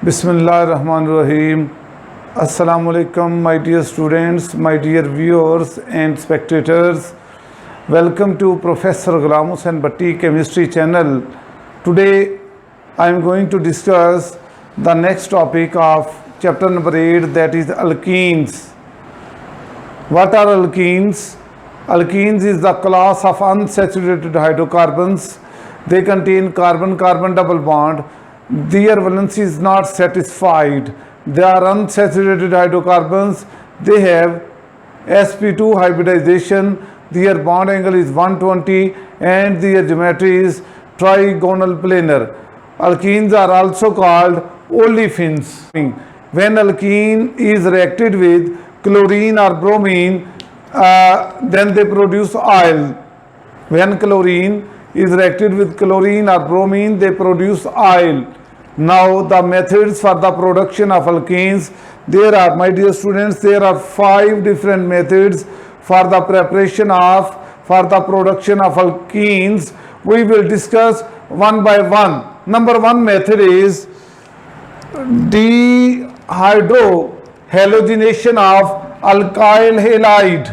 Bismillahirrahmanirrahim. Assalamu alaikum, my dear students, my dear viewers and spectators. Welcome to Professor Ghulam Hussain Bhatti Chemistry channel. Today I am going to discuss the next topic of chapter number 8, that is alkenes. What are alkenes? Alkenes is the class of unsaturated hydrocarbons. They contain carbon-carbon double bond. Their valence is not satisfied. They are unsaturated hydrocarbons. They have sp2 hybridization. Their bond angle is 120 and their geometry is trigonal planar. Alkenes are also called olefins. When alkene is reacted with chlorine or bromine, then they produce oil. When chlorine is reacted with chlorine or bromine, they produce oil. Now the methods for the production of alkenes, there are, my dear students, there are 5 different methods for the production of alkenes. We will discuss one by one. Number 1 method is dehydrohalogenation of alkyl halide.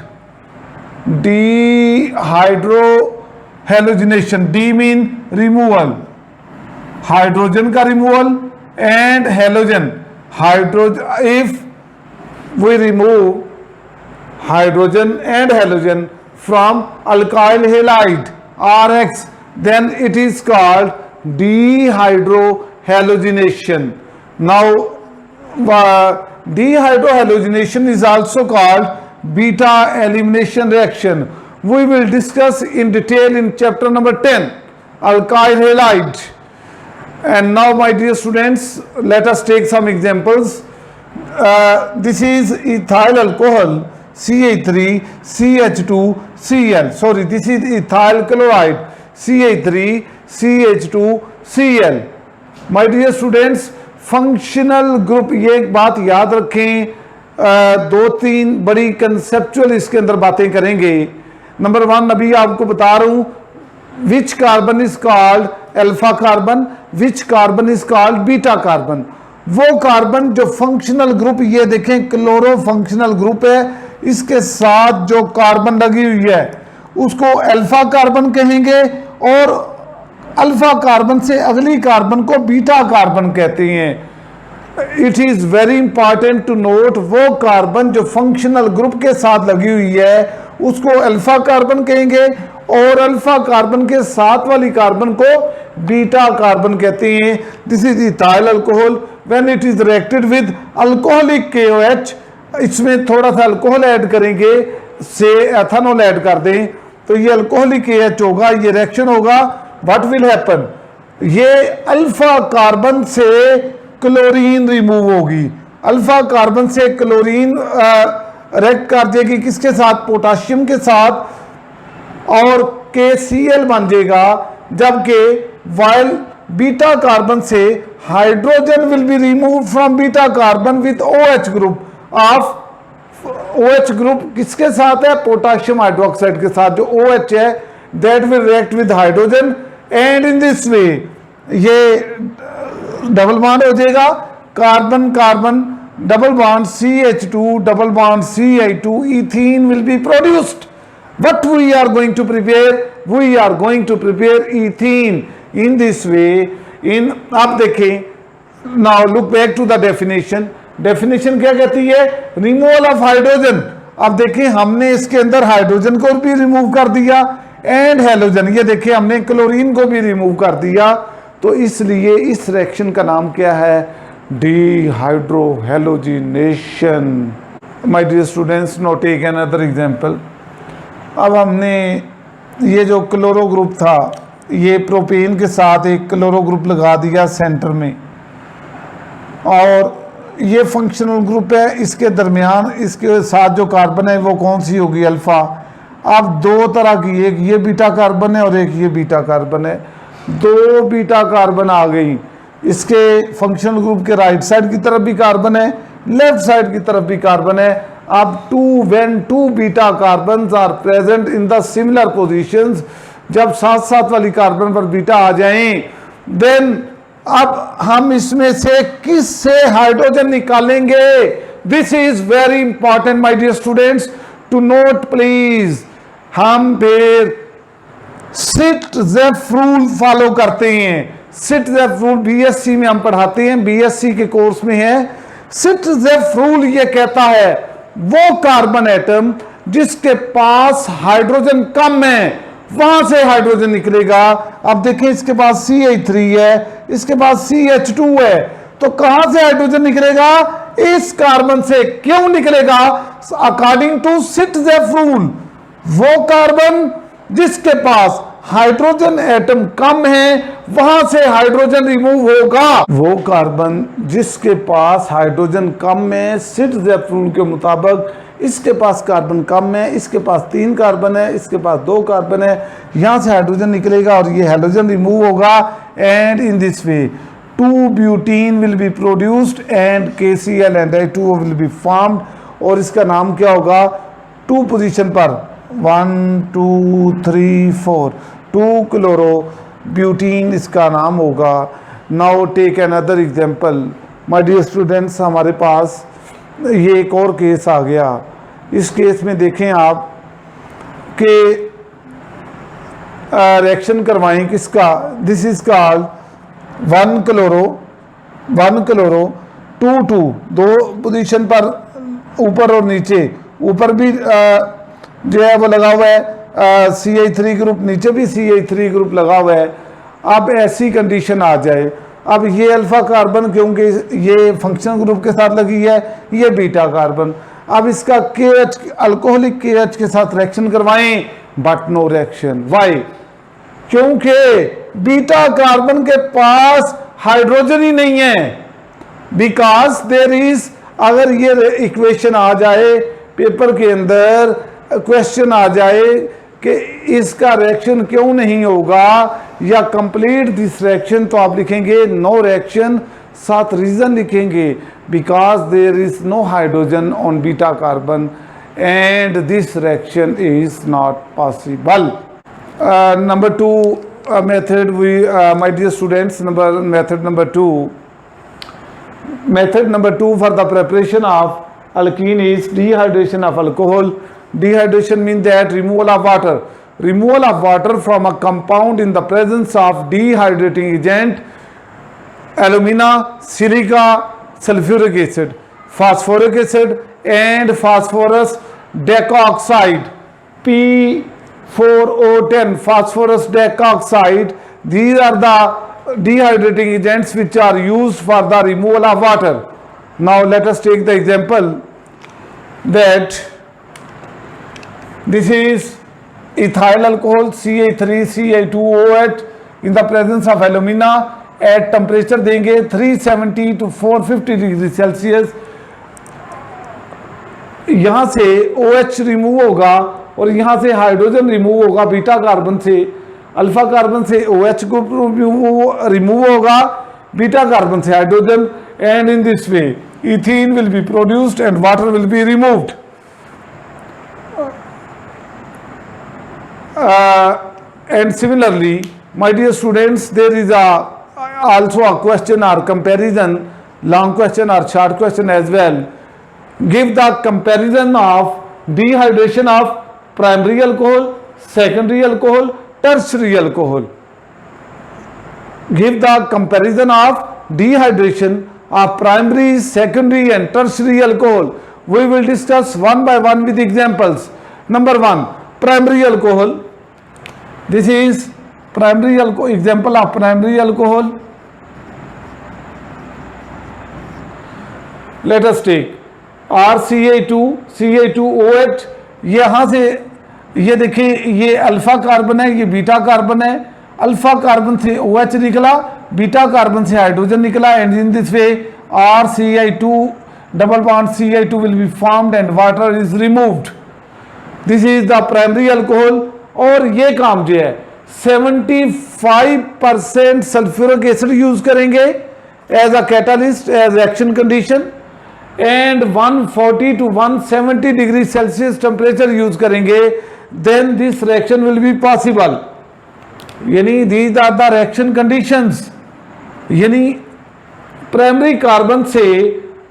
Dehydrohalogenation, D mean removal, hydrogen का removal and halogen. If we remove hydrogen and halogen from alkyl halide RX, then it is called dehydrohalogenation. Now dehydrohalogenation is also called beta elimination reaction. We will discuss in detail in chapter number 10, alkyl halide. And now, my dear students, let us take some examples. This is ethyl alcohol CH3CH2Cl. Sorry, this is ethyl chloride CH3CH2Cl. My dear students, functional group, ये एक बात याद रखें, 2-3 बड़ी conceptual इसके अंदर बातें करेंगे. नंबर 1 अभी आपको बता रहा हूं, which carbon is called alpha carbon, which carbon is called beta carbon. वो कार्बन जो फंक्शनल ग्रुप, ये देखें क्लोरो फंक्शनल ग्रुप है, इसके साथ जो कार्बन लगी हुई है उसको अल्फा कार्बन कहेंगे और अल्फा कार्बन से अगली कार्बन को बीटा कार्बन कहते हैं. It is very important to note, वो कार्बन जो फंक्शनल ग्रुप के साथ लगी हुई है उसको अल्फा कार्बन कहेंगे और अल्फा कार्बन के साथ वाली कार्बन को बीटा कार्बन कहते हैं. This is ethyl alcohol. When it is reacted with alcoholic KOH, इसमें थोड़ा सा अल्कोहल ऐड करेंगे, से एथेनॉल ऐड कर दें तो ये अल्कोहलिक KH होगा, ये रिएक्शन होगा. व्हाट विल हैपन, ये अल्फा कार्बन से क्लोरीन रिमूव होगी. अल्फा कार्बन से क्लोरीन रिएक्ट कर देगी किसके साथ, पोटाशियम के साथ, और KCl बन जाएगा. जबकि वाइल बीटा कार्बन से hydrogen will be remove from beta carbon with OH group of, OH group किसके साथ है, पोटाशियम हाइड्रोक्साइड के साथ. जो OH है that will react with hydrogen and in this वे ये डबल बॉन्ड हो जाएगा, carbon carbon double bond CH2 double bond Ci2, ethene will be produced. What we are going to prepare? We are going to prepare ethene in this way. आप देखें, now look back to the definition. Definition क्या कहती है, removal of hydrogen. अब देखें हमने इसके अंदर हाइड्रोजन को भी रिमूव कर दिया एंड हेलोजन, ये देखें हमने क्लोरीन को भी रिमूव कर दिया. तो इसलिए इस रिएक्शन का नाम क्या है, dehydrohalogenation. My dear students, now take another example. अब हमने ये जो क्लोरो ग्रुप था, ये प्रोपेन के साथ एक क्लोरो ग्रुप लगा दिया सेंटर में, और ये फंक्शनल ग्रुप है, इसके दरमियान इसके साथ जो कार्बन है वो कौन सी होगी, अल्फा. अब 2 तरह की, एक ये बीटा कार्बन है और एक ये बीटा कार्बन है. 2 बीटा कार्बन आ गई. इसके फंक्शनल ग्रुप के राइट साइड की तरफ भी कार्बन है, लेफ्ट साइड की तरफ भी कार्बन है. अब when 2 beta carbon are present in the similar positions, जब साथ साथ वाली कार्बन पर बीटा आ जाएं, देन अब हम इसमें से किस से हाइड्रोजन निकालेंगे? This is very important my dear students to note please. हम फिर सिट-जेफ रूल फॉलो करते हैं। सिट-जेफ रूल बीएससी में हम पढ़ाते हैं, बीएससी के कोर्स में है। सिट-जेफ रूल ये कहता है वो कार्बन एटम जिसके पास हाइड्रोजन कम है वहां से हाइड्रोजन निकलेगा। अब देखें, इसके पास CH3 है, इसके पास CH2 है, तो कहां से हाइड्रोजन निकलेगा? इस कार्बन से। क्यों निकलेगा? अकॉर्डिंग टू सिट-जेफ रूल, वो कार्बन जिसके पास हाइड्रोजन एटम कम है वहां से हाइड्रोजन रिमूव होगा। वो कार्बन जिसके पास हाइड्रोजन कम है, सिट-जेफ रूल के मुताबिक इसके पास कार्बन कम है, इसके पास 3 कार्बन है, इसके पास 2 कार्बन है, यहां से हाइड्रोजन निकलेगा और ये हाइड्रोजन रिमूव होगा। And in this way 2 butene will be produced and KCl and H2O will be formed. और इसका नाम क्या होगा? 2 पोजीशन पर 1 2 3 4 2 क्लोरो ब्यूटीन इसका नाम होगा। Now take another example my dear students. हमारे पास ये एक और केस आ गया। इस केस में देखें आप कि रिएक्शन करवाएं किसका? This is called 1 chloro 2 2 2 position पर ऊपर और नीचे। ऊपर भी जो है वो लगा हुआ है CH3 ग्रुप, नीचे भी CH3 ग्रुप लगा हुआ है। अब ऐसी कंडीशन आ जाए, अब ये अल्फा कार्बन क्योंकि ये फंक्शनल ग्रुप के साथ लगी है, ये बीटा कार्बन। अब इसका KH अल्कोहलिक KH के साथ रिएक्शन करवाएं, बट नो रिएक्शन। व्हाई? क्योंकि बीटा कार्बन के पास हाइड्रोजन ही नहीं है। बिकॉज देयर इज, अगर ये इक्वेशन आ जाए पेपर के अंदर, क्वेश्चन आ जाए कि इसका रिएक्शन क्यों नहीं होगा या कंप्लीट दिस रिएक्शन, तो आप लिखेंगे नो रिएक्शन, साथ रीजन लिखेंगे because there is no hydrogen on beta carbon and this reaction is not possible. Number 2 method we my dear students, method number 2 for the preparation of alkene is dehydration of alcohol. Dehydration means that removal of water from a compound in the presence of dehydrating agent, alumina, silica, sulfuric acid, phosphoric acid and phosphorus dicoxide, P4O10, phosphorus dicoxide. These are the dehydrating agents which are used for the removal of water. Now let us take the example that this is ethyl alcohol CH3CH2OH in the presence of alumina at temperature देंगे 370 to 450 degree Celsius. यहाँ से OH remove होगा और यहाँ से hydrogen remove होगा beta carbon से। Alpha carbon से OH ग्रुप रिमूव होगा, बीटा कार्बन से hydrogen, and in this way ethene will be produced and water will be removed. And similarly, my dear students, there is also a question or comparison, long question or short question as well. Give the comparison of dehydration of primary alcohol, secondary alcohol, tertiary alcohol. Give the comparison of dehydration of primary, secondary and tertiary alcohol. We will discuss one by one with examples. Number 1, primary alcohol. This is primary alcohol, example of primary alcohol. Let us take RCH2OH। यहाँ से ये देखिए, ये alpha carbon है, ये beta carbon है। Alpha carbon से OH निकला, बीटा कार्बन से हाइड्रोजन निकला, and in this way RCH2 double bond CH2 will be formed and water is removed. This is the primary alcohol। और ये काम जो है 75% सल्फ्यूरिक एसिड यूज करेंगे as a catalyst, as reaction condition, and 140 to 170 degree Celsius temperature use करेंगे, then this reaction will be possible. यानी these are the reaction conditions यानी primary carbon से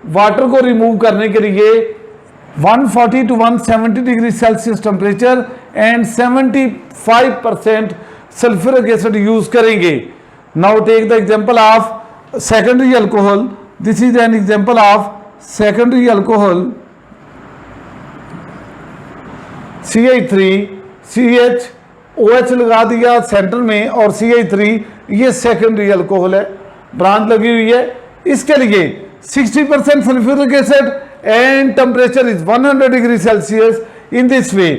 वाटर को रिमूव करने के लिए 140 to 170 degree Celsius temperature and 75% sulphuric acid use करेंगे। Now take the example of secondary alcohol. This is an example of secondary alcohol CH3, CH OH लगा दिया centre में और CH3, ये सेकेंडरी अल्कोहल है, ब्रांच लगी हुई है। इसके लिए 60% sulphuric acid and temperature is 100 degree Celsius. In this वे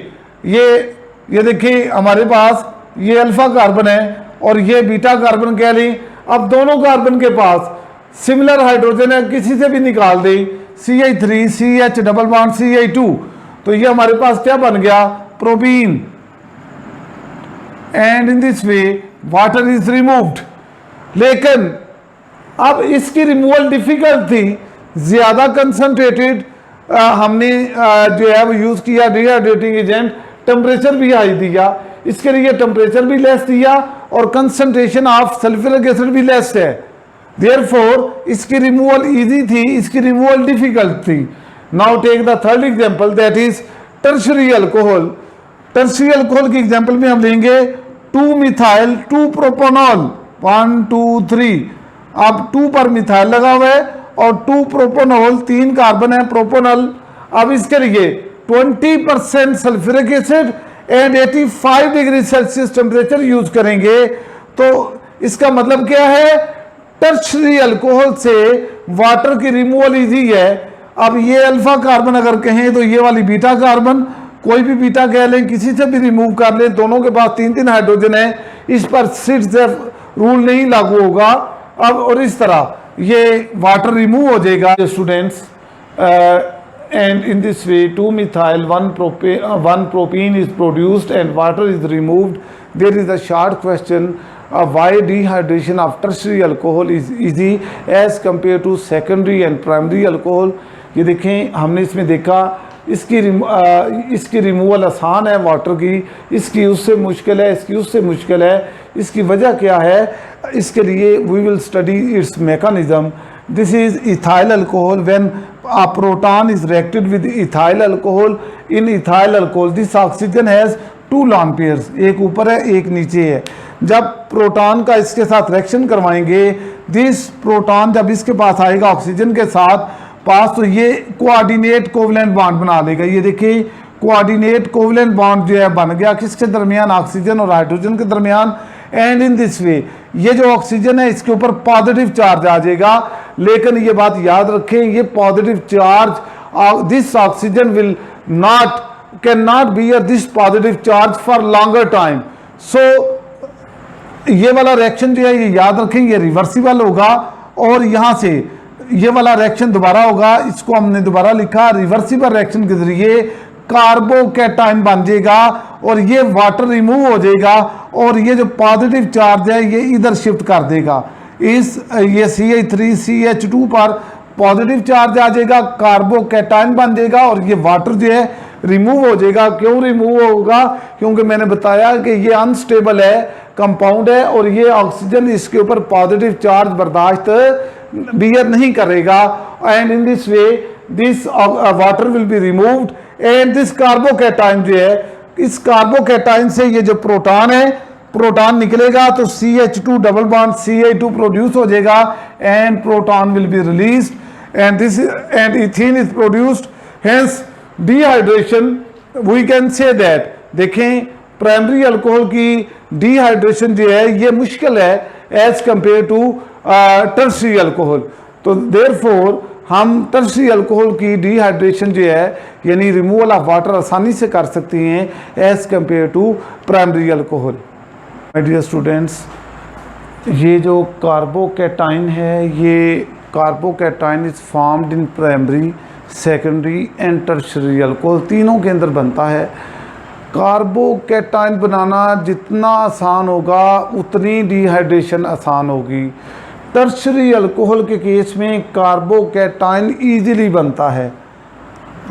ये देखिए हमारे पास ये अल्फा कार्बन है और ये बीटा कार्बन कह लें। अब दोनों कार्बन के पास सिमिलर हाइड्रोजन है, किसी से भी निकाल दें, CH3 CH double bond CH2, तो ये हमारे पास क्या बन गया, propene. And in this way water is removed. लेकिन अब इसकी रिमूवल डिफिकल्ट थी, ज्यादा कंसंट्रेटेड हमने जो है वो यूज किया डिहाइड्रेटिंग एजेंट, टेम्परेचर भी हाई दिया, इसके लिए टेम्परेचर भी लेस दिया और कंसंट्रेशन ऑफ सल्फ्यूरिक एसिड भी लेस है। देयरफॉर इसकी रिमूवल इजी थी, इसकी रिमूवल डिफिकल्ट थी। Now take the third example, that is tertiary alcohol. Tertiary alcohol की एग्जांपल में हम लेंगे 2 मिथाइल 2 प्रोपोनॉल 1 2 3। अब 2 पर मिथाइल लगा हुआ है और 2 प्रोपोनॉल, 3 कार्बन है प्रोपोनॉल। अब इसके लिए 20% sulphuric acid and 85 degree Celsius temperature use करेंगे। तो इसका मतलब क्या है, टर्शियरी अल्कोहल से वाटर की रिमूवल इजी है। अब ये अल्फा कार्बन अगर कहें तो ये वाली बीटा कार्बन, कोई भी बीटा कह लें, किसी से भी रिमूव कर लें, दोनों के पास 3-3 हाइड्रोजन है, इस पर सिर्फ रूल नहीं लागू होगा। अब और इस तरह ये वाटर रिमूव हो जाएगा students. And in this way 2 methyl 1 propene is produced and water is removed. There is a short question, why dehydration of tertiary alcohol is easy as compared to secondary and primary alcohol. ये देखें हमने इसमें देखा इसकी removal आसान है water की, इसकी उससे मुश्किल है, इसकी उससे मुश्किल है। इसकी वजह क्या है, इसके लिए we will study its mechanism. This is ethyl alcohol. When a proton is reacted with ethyl alcohol, in ethyl alcohol this oxygen has 2 lone pairs, एक ऊपर है एक नीचे है। जब प्रोटॉन का इसके साथ रिएक्शन करवाएंगे, दिस प्रोटॉन जब इसके पास आएगा ऑक्सीजन के साथ पास, तो ये कोऑर्डिनेट कोवलेंट बॉन्ड बना लेगा। ये देखिए कोऑर्डिनेट कोवलेंट बॉन्ड जो है बन गया किसके दरमियान, ऑक्सीजन और हाइड्रोजन के दरमियान। एंड इन दिस वे ये जो ऑक्सीजन है इसके ऊपर पॉजिटिव चार्ज आ जाएगा। लेकिन ये बात याद रखें, ये positive charge, this oxygen will can not bear this positive charge for longer time. So ये वाला रिएक्शन जो है ये याद रखें, ये रिवर्सिबल होगा और यहां से ये वाला रिएक्शन दोबारा होगा। इसको हमने दोबारा लिखा, रिवर्सिबल रिएक्शन के जरिए कार्बोकैटायन बन जाएगा और ये वाटर रिमूव हो जाएगा और ये जो पॉजिटिव चार्ज है ये इधर शिफ्ट कर देगा। ये CH3 CH2 पर पॉजिटिव चार्ज आ जाएगा, कार्बोकैटायन बन जाएगा और ये वाटर जो है रिमूव हो जाएगा। क्यों रिमूव होगा, क्योंकि मैंने बताया कि ये अनस्टेबल है, कंपाउंड है और ये ऑक्सीजन इसके ऊपर पॉजिटिव चार्ज बर्दाश्त बियर नहीं करेगा। And in this way this water will be removed and this carbocation जो है, इस कार्बोकैटायन से ये जो प्रोटॉन है, प्रोटॉन निकलेगा तो CH2 double bond CH2 produce हो जाएगा and proton will be released and ethene is produced. Hence dehydration we can say that. देखें प्राइमरी अल्कोहल की डिहाइड्रेशन जो है ये मुश्किल है as compare to tertiary alcohol. तो देयरफॉर हम टर्शियरी अल्कोहल की डिहाइड्रेशन जो है यानी रिमूवल ऑफ वाटर आसानी से कर सकते हैं as compare to primary alcohol. My dear students, ये जो कार्बोकैटायन है, ये carbocation is formed in primary, secondary and tertiary alcohol, तीनों के अंदर बनता है। कार्बोकैटायन बनाना जितना आसान होगा उतनी डिहाइड्रेशन आसान होगी। टर्शियरी अल्कोहल के केस में कार्बोकैटायन इजीली बनता है,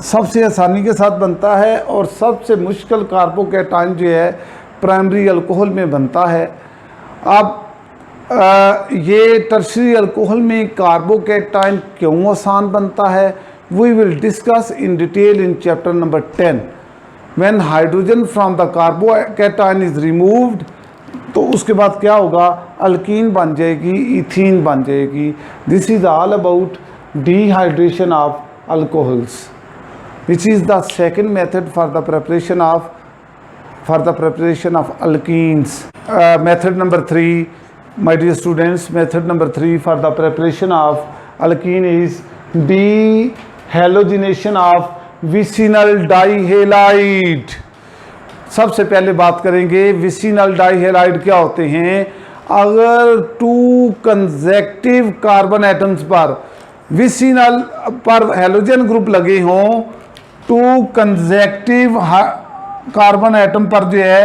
सबसे आसानी के साथ बनता है और सबसे मुश्किल कार्बोकैटायन जो है प्राइमरी अल्कोहल में बनता है। अब ये टर्शरी अल्कोहल में कार्बोकैटायन क्यों आसान बनता है, we will discuss in detail in chapter number 10। When hydrogen from the carbocation is removed, तो उसके बाद क्या होगा, अल्कीन बन जाएगी, इथीन बन जाएगी। This is all about dehydration of alcohols, which is the second method for the preparation of alkenes. Method number 3, my dear students, method number 3 for the preparation of alkene is dehalogenation of vicinal dihalide। सबसे पहले बात करेंगे vicinal dihalide क्या होते हैं। अगर 2 consecutive carbon atoms पर vicinal पर हैलोजन ग्रुप लगे हों, 2 कंसेक्टिव कार्बन एटम पर जो है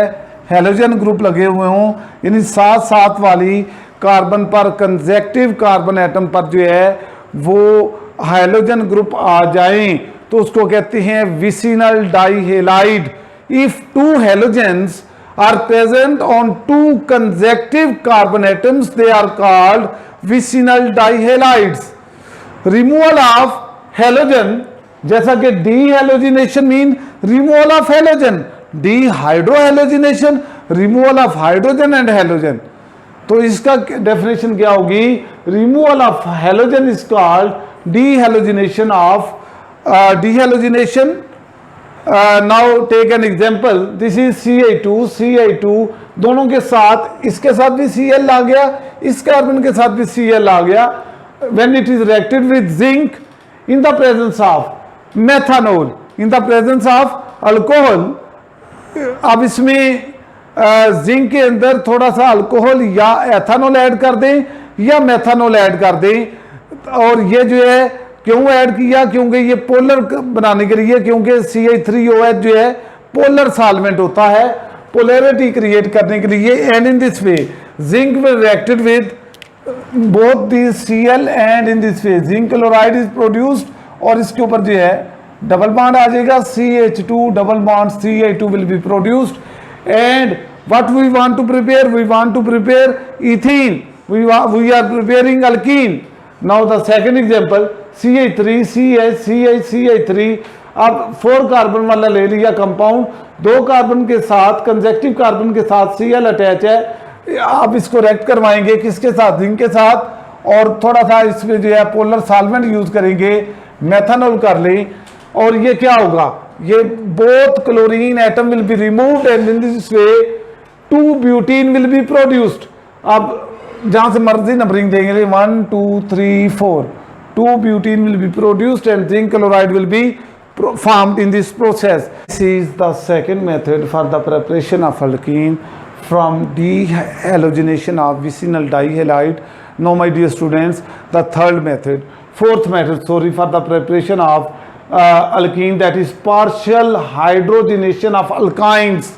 हैलोजन ग्रुप लगे हुए हों, यानी साथ साथ वाली कार्बन पर कंसेक्टिव कार्बन एटम पर जो है वो हैलोजन ग्रुप आ जाएं, तो उसको कहते हैं vicinal dihalide. If 2 halogens are present on 2 consecutive carbon atoms, they are called vicinal dihalides. Removal of halogen, जैसा कि dehalogenation mean removal of halogen, dehydrohalogenation removal of hydrogen and halogen। तो इसका definition क्या होगी, removal of halogen is called dehalogenation of dehalogenation। Now take an example, this is Ci2 दोनों के साथ, इसके साथ भी Cl आ गया, इस कार्बन के साथ भी Cl आ गया। When it is reacted with zinc in the presence of methanol, in the presence of alcohol. अब इसमें जिंक के अंदर थोड़ा सा अल्कोहल या एथानॉल ऐड कर दें या मेथानॉल ऐड कर दें, और ये जो है क्यों ऐड किया, क्योंकि ये पोलर बनाने के लिए, क्योंकि CH3OH जो है पोलर सॉल्वेंट होता है, पोलैरिटी क्रिएट करने के लिए। And in this way zinc will reacted with both this Cl and in this way zinc chloride is produced, और इसके ऊपर जो है डबल बॉन्ड आ जाएगा, CH2 double bond Ci2 will be produced. And what we want to prepare, we want to prepare ethene, we are preparing alkene. Now the second example, CH3 CH3। अब 4 carbon वाला ले लिया compound, 2 carbon के साथ consecutive carbon के साथ Cl attach है। अब इसको रिएक्ट करवाएंगे किसके साथ, जिंक के साथ, और थोड़ा सा इसमें जो है पोलर सॉल्वेंट यूज करेंगे, मेथानॉल कर लें, और ये क्या होगा, ये both chlorine atom will be removed and in this way 2 butene will be produced. अब जहां से मर्जी नंबरिंग देंगे, 1 2 3 4, 2 butene will be produced and zinc chloride will be formed in this process. This is the second method for the preparation of alkene from dehalogenation of vicinal dihalide. Now my dear students, the fourth method for the preparation of alkene, that is partial hydrogenation of alkynes।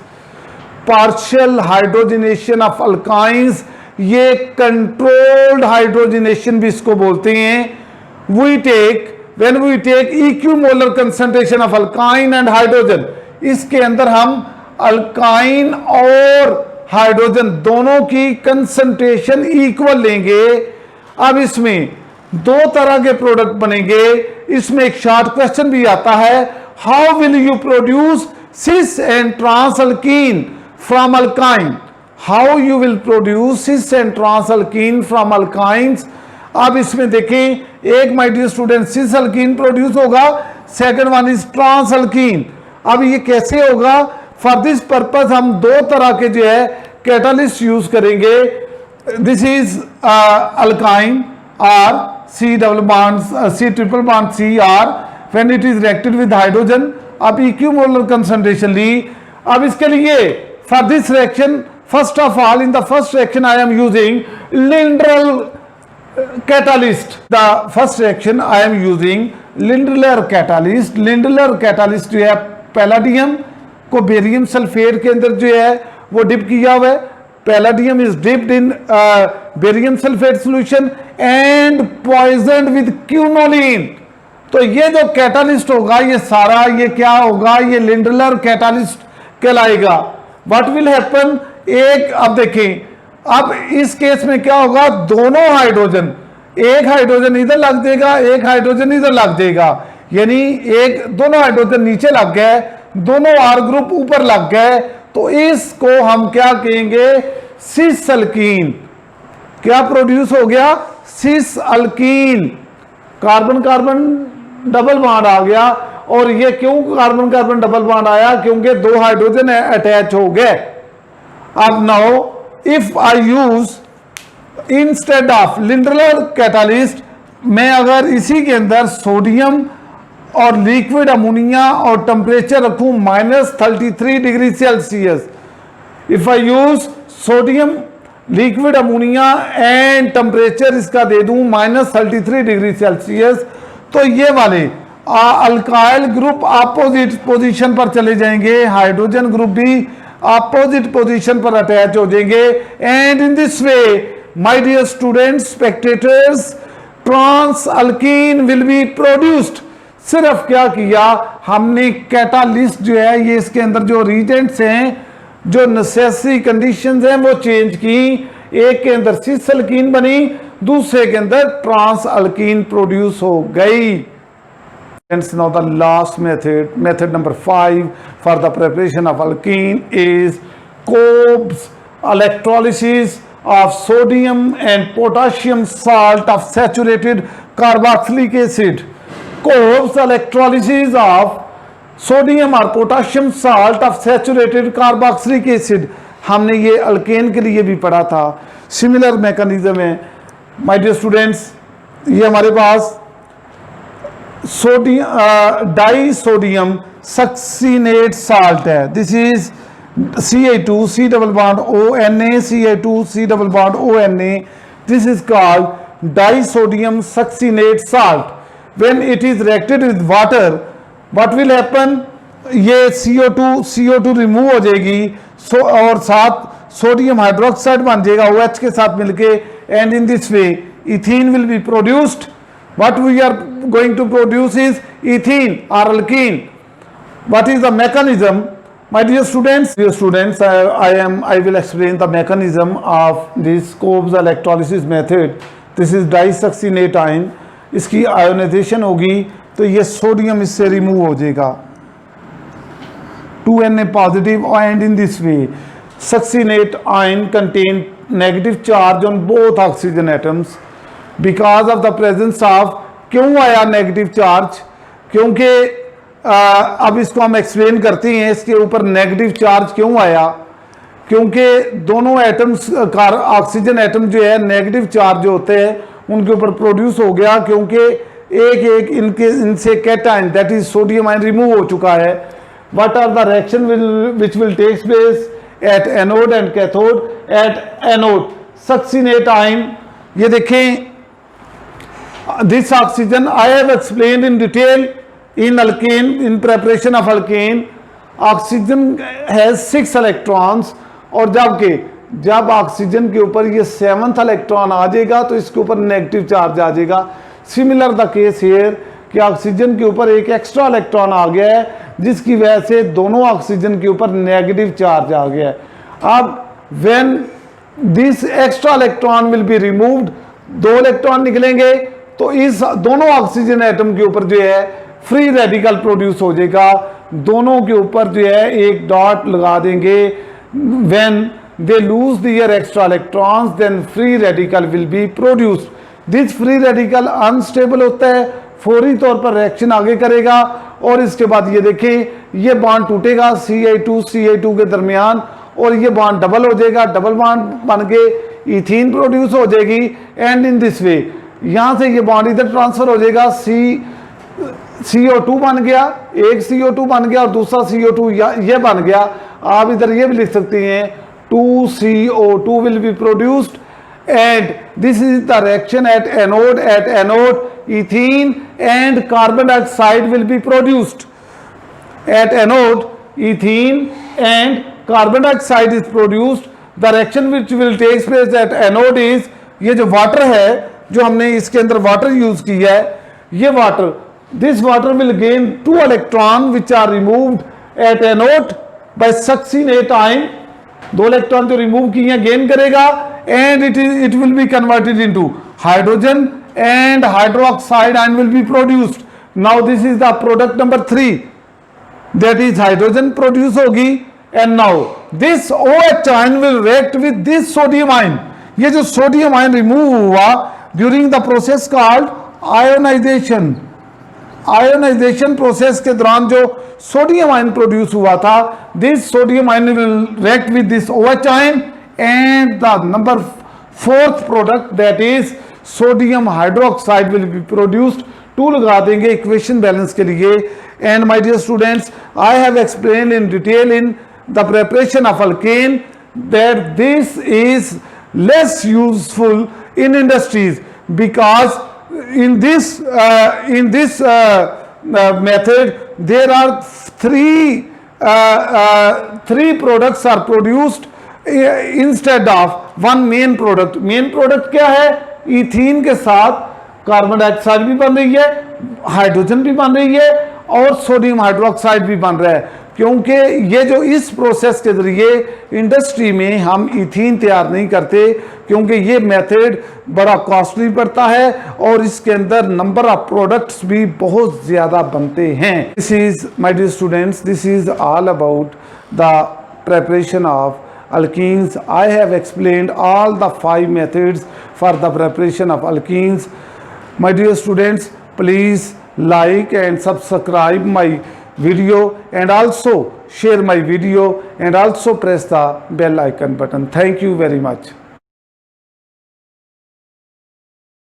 partial hydrogenation of alkynes, ये controlled hydrogenation भी इसको बोलते हैं। when we take equimolar concentration of alkyne and hydrogen, इसके अंदर हम alkyne और hydrogen दोनों की कंसंट्रेशन इक्वल लेंगे। अब इसमें 2 तरह के प्रोडक्ट बनेंगे। इसमें एक शॉर्ट क्वेश्चन भी आता है, how will you produce cis and trans alkene from alkyne, how you will produce cis and trans alkene from alkynes. अब इसमें देखें, एक my dear student cis alkene produce होगा, second one is trans alkene. अब ये कैसे होगा, for this purpose हम 2 तरह के जो है कैटालिस्ट यूज करेंगे। This is alkyne R C double bond C triple bond CR when it is reacted with hydrogen. अब इक्विमोलर कंसंट्रेशन ली। अब इसके लिए for this reaction, first of all in the first reaction I am using Lindlar catalyst. The first reaction I am using Lindlar catalyst। Lindlar catalyst जो है palladium को barium sulphate के अंदर जो है वो डिप किया हुआ है। Palladium is dipped in barium sulphate solution and poisoned with quinoline. तो ये जो कैटालिस्ट होगा, ये सारा ये क्या होगा, ये लिंडलर कैटालिस्ट कहलाएगा। व्हाट विल हैपन, एक अब देखें अब इस केस में क्या होगा, दोनों हाइड्रोजन, एक हाइड्रोजन इधर लग देगा, एक हाइड्रोजन इधर लग देगा, यानी दोनों हाइड्रोजन नीचे लग गए, दोनों आर ग्रुप ऊपर लग गए, तो इसको हम क्या कहेंगे, सिस अल्कीन। क्या प्रोड्यूस हो गया, cis alkene. Carbon carbon double bond आ गया। और ये क्यों कार्बन कार्बन डबल बॉन्ड आया, क्योंकि दो हाइड्रोजन अटैच हो गए। अब now if I use instead of Lindlar catalyst, मैं अगर इसी के अंदर सोडियम और लिक्विड अमोनिया और टेम्परेचर रखूं -33 degree Celsius, if I use sodium liquid ammonia and temperature इसका दे दूं -33 डिग्री सेल्सियस, तो ये वाले अल्काइल ग्रुप अपोजिट पोजीशन पर चले जाएंगे, हाइड्रोजन ग्रुप भी अपोजिट पोजीशन पर अटैच हो जाएंगे। And in this way my dear students, spectators, trans alkene will be produced. सिर्फ क्या किया हमने, कैटालिस्ट जो है ये इसके अंदर जो रीजेंट्स हैं, जो नेसेसरी कंडीशंस हैं वो चेंज की। एक के अंदर सिस अल्कीन बनी, दूसरे के अंदर ट्रांस अल्कीन प्रोड्यूस हो गई। Now the last method number 5 for the preparation of alkene is Cobb's electrolysis of sodium and potassium salt of saturated carboxylic acid. Cobb's electrolysis of sodium और potassium salt of saturated carboxylic acid, हमने ये alkane के लिए भी पढ़ा था। Similar mechanism है my dear students. ये हमारे पास sodium di sodium succinate salt है, this is Ca2 C double bond ONA, Ca2 C double bond ONA, this is called disodium succinate salt. When it is reacted with water, what will happen, ये CO2 remove हो जाएगी, और साथ sodium hydroxide बन जाएगा OH के साथ मिलके, and in this way ethene will be produced. What we are going to produce is ethene or alkene. What is the mechanism? My dear students, I will explain the mechanism of this Cobb's electrolysis method. This is disuccinate ion. इसकी ionisation होगी तो ये sodium इससे remove हो जाएगा, 2Na positive, and in this way succinate ion contain negative charge on both oxygen atoms. Because of the presence of, क्यों आया negative charge, क्योंकि अब इसको हम एक्सप्लेन करते हैं, इसके ऊपर नेगेटिव चार्ज क्यों आया, क्योंकि दोनों एटम्स, ऑक्सीजन एटम जो है नेगेटिव चार्ज जो होते हैं उनके ऊपर प्रोड्यूस हो गया, क्योंकि एक इनसे cation that is sodium ion remove हो चुका है। What are the reaction which will take place at anode and cathode? At anode succinate ion, ये देखें, this oxygen I have explained in detail in alkane, in preparation of alkane, oxygen has 6 electrons, और जब oxygen के ऊपर ये 7th electron आ जाएगा तो इसके ऊपर नेगेटिव चार्ज आ जाएगा। सिमिलर द केस हियर कि ऑक्सीजन के ऊपर एक एक्स्ट्रा इलेक्ट्रॉन आ गया है, जिसकी वजह से दोनों ऑक्सीजन के ऊपर नेगेटिव चार्ज आ गया है। अब when this extra electron will be removed, 2 electron निकलेंगे, तो इस दोनों ऑक्सीजन एटम के ऊपर जो है फ्री रेडिकल प्रोड्यूस हो जाएगा। दोनों के ऊपर जो है एक डॉट लगा देंगे, when they lose their extra electrons then free radical will be produced. This free radical unstable होता है, फौरी तौर पर रिएक्शन आगे करेगा, और इसके बाद ये देखें ये बॉन्ड टूटेगा Ca2 के दरमियान, और ये बॉन्ड डबल हो जाएगा, डबल बॉन्ड बन के इथीन प्रोड्यूस हो जाएगी। एंड इन दिस वे यहां से ये बॉन्ड इधर ट्रांसफर हो जाएगा, CO2 बन गया, एक CO2 बन गया और दूसरा CO2 ये बन गया। आप इधर ये भी लिख सकते हैं 2CO2 will be produced, and this is the reaction at anode. At anode ethene and carbon dioxide will be produced. At anode ethene and carbon dioxide is produced. The reaction which will take place at anode is, ये जो water है, जो हमने इसके अंदर water use किया है, ये water, this water will gain 2 electron which are removed at anode by succinate ion. 2 electron जो रिमूव किए हैं गेन करेगा, and it will be converted into hydrogen and hydroxide ion will be produced. Now this is the product number 3, that is hydrogen produce होगी, and now this OH ion will react with this sodium ion. ये जो sodium ion remove हुआ during the process called ionization, ionization process के दौरान जो sodium ion produce हुआ था, this sodium ion will react with this OH ion and the number 4th product that is sodium hydroxide will be produced. 2 लगा देंगे equation balance के लिए. And my dear students, I have explain in detail in the preparation of alkane that this is less useful in industries because in this method there are three products are produced instead of one main product. main product क्या है? Ethene के साथ carbon dioxide भी बन रही है, hydrogen भी बन रही है और सोडियम हाइड्रोक्साइड भी बन रहा है, क्योंकि ये जो इस प्रोसेस के जरिए इंडस्ट्री में हम इथीन तैयार नहीं करते, क्योंकि ये मेथड बड़ा कॉस्टली पड़ता है और इसके अंदर नंबर ऑफ प्रोडक्ट्स भी बहुत ज़्यादा बनते हैं. This is my dear students, this is all about the preparation of alkenes. I have explained all the 5 methods for the preparation of alkenes. My dear students, please like and subscribe my video and also share my video and also press the bell icon button. Thank you very much.